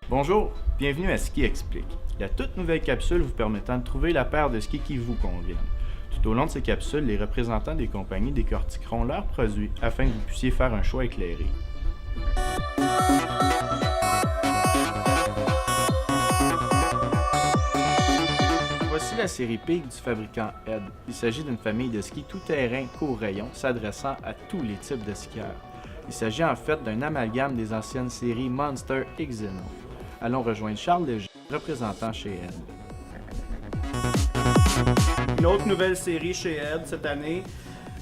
Bonjour, bienvenue à Ski Explique, la toute nouvelle capsule vous permettant de trouver la paire de skis qui vous conviennent. Tout au long de ces capsules, les représentants des compagnies décortiqueront leurs produits afin que vous puissiez faire un choix éclairé. Voici la série Peak du fabricant Ed. Il s'agit d'une famille de skis tout-terrain court-rayon s'adressant à tous les types de skieurs. Il s'agit en fait d'un amalgame des anciennes séries Monster et Xeno. Allons rejoindre Charles Léger, représentant chez Ed. Une autre nouvelle série chez Ed cette année,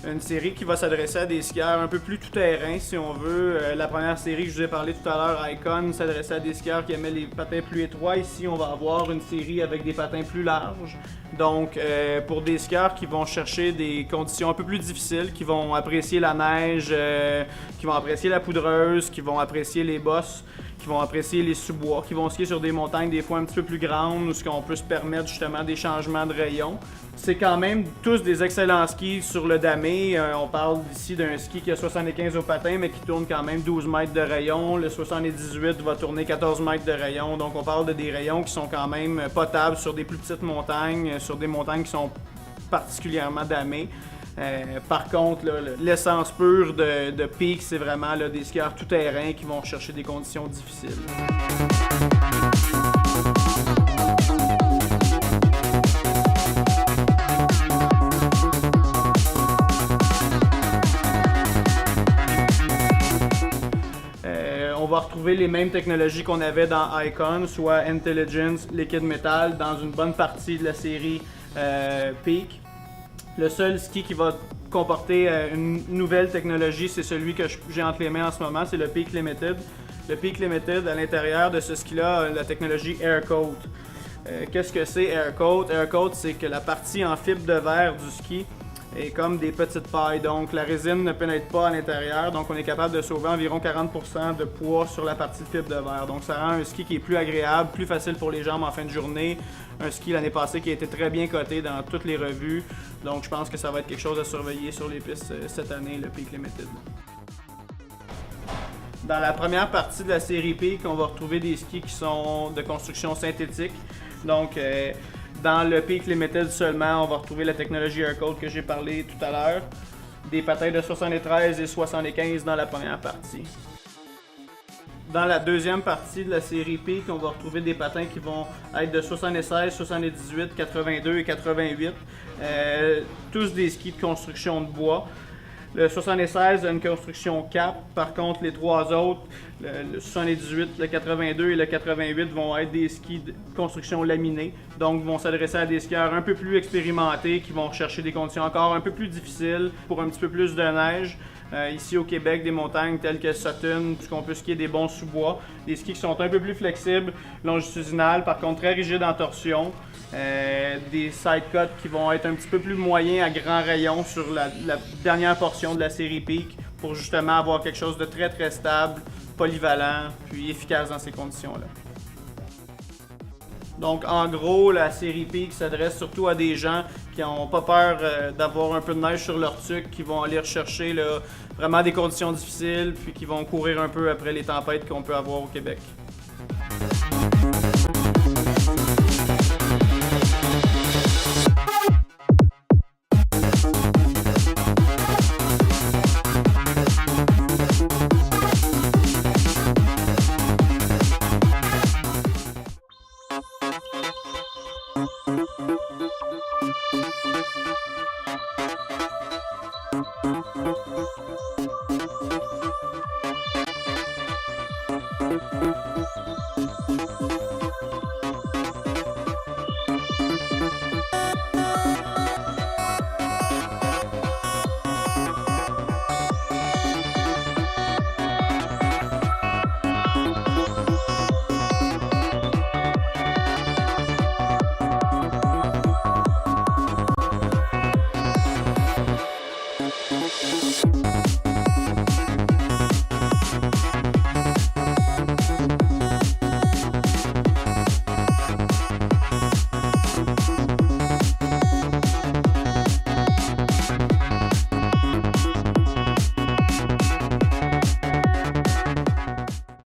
une série qui va s'adresser à des skieurs un peu plus tout-terrain si on veut. La première série que je vous ai parlé tout à l'heure, Icon, s'adressait à des skieurs qui aimaient les patins plus étroits. Ici, on va avoir une série avec des patins plus larges. Donc, pour des skieurs qui vont chercher des conditions un peu plus difficiles, qui vont apprécier la neige, qui vont apprécier la poudreuse, qui vont apprécier les bosses, qui vont apprécier les sous-bois, qui vont skier sur des montagnes des fois un petit peu plus grandes où on peut se permettre justement des changements de rayon. C'est quand même tous des excellents skis sur le damé. On parle ici d'un ski qui a 75 au patin mais qui tourne quand même 12 mètres de rayon. Le 78 va tourner 14 mètres de rayon. Donc on parle de des rayons qui sont quand même potables sur des plus petites montagnes, sur des montagnes qui sont particulièrement damées. Par contre, l'essence pure de Peak, c'est vraiment des skieurs tout-terrain qui vont chercher des conditions difficiles. On va retrouver les mêmes technologies qu'on avait dans Icon, soit Intelligence, Liquid Metal, dans une bonne partie de la série Peak. Le seul ski qui va comporter une nouvelle technologie, c'est celui que j'ai entre les mains en ce moment, c'est le Peak Limited. Le Peak Limited, à l'intérieur de ce ski-là, a la technologie Aircoat. Qu'est-ce que c'est Aircoat? Aircoat, c'est que la partie en fibre de verre du ski est comme des petites pailles, donc la résine ne pénètre pas à l'intérieur, donc on est capable de sauver environ 40% de poids sur la partie de fibre de verre. Donc ça rend un ski qui est plus agréable, plus facile pour les jambes en fin de journée. Un ski l'année passée qui a été très bien coté dans toutes les revues, donc je pense que ça va être quelque chose à surveiller sur les pistes cette année, le Peak Limited. Dans la première partie de la série Peak, on va retrouver des skis qui sont de construction synthétique. Donc, dans le Peak Limited seulement, on va retrouver la technologie Aircoat que j'ai parlé tout à l'heure. Des patins de 73 et 75 dans la première partie. Dans la deuxième partie de la série Peak, on va retrouver des patins qui vont être de 76, 78, 82 et 88. Tous des skis de construction de bois. Le 76 a une construction cap, par contre les trois autres, le 78, le 82 et le 88 vont être des skis de construction laminée, donc vont s'adresser à des skieurs un peu plus expérimentés qui vont rechercher des conditions encore un peu plus difficiles pour un petit peu plus de neige. Ici au Québec, des montagnes telles que Sutton, puisqu'on peut skier des bons sous-bois, des skis qui sont un peu plus flexibles, longitudinales, par contre très rigides en torsion. Des side-cuts qui vont être un petit peu plus moyens à grand rayon sur la dernière portion de la série Peak pour justement avoir quelque chose de très très stable, polyvalent, puis efficace dans ces conditions-là. Donc en gros, la série Peak s'adresse surtout à des gens qui n'ont pas peur d'avoir un peu de neige sur leur tuque, qui vont aller rechercher vraiment des conditions difficiles, puis qui vont courir un peu après les tempêtes qu'on peut avoir au Québec.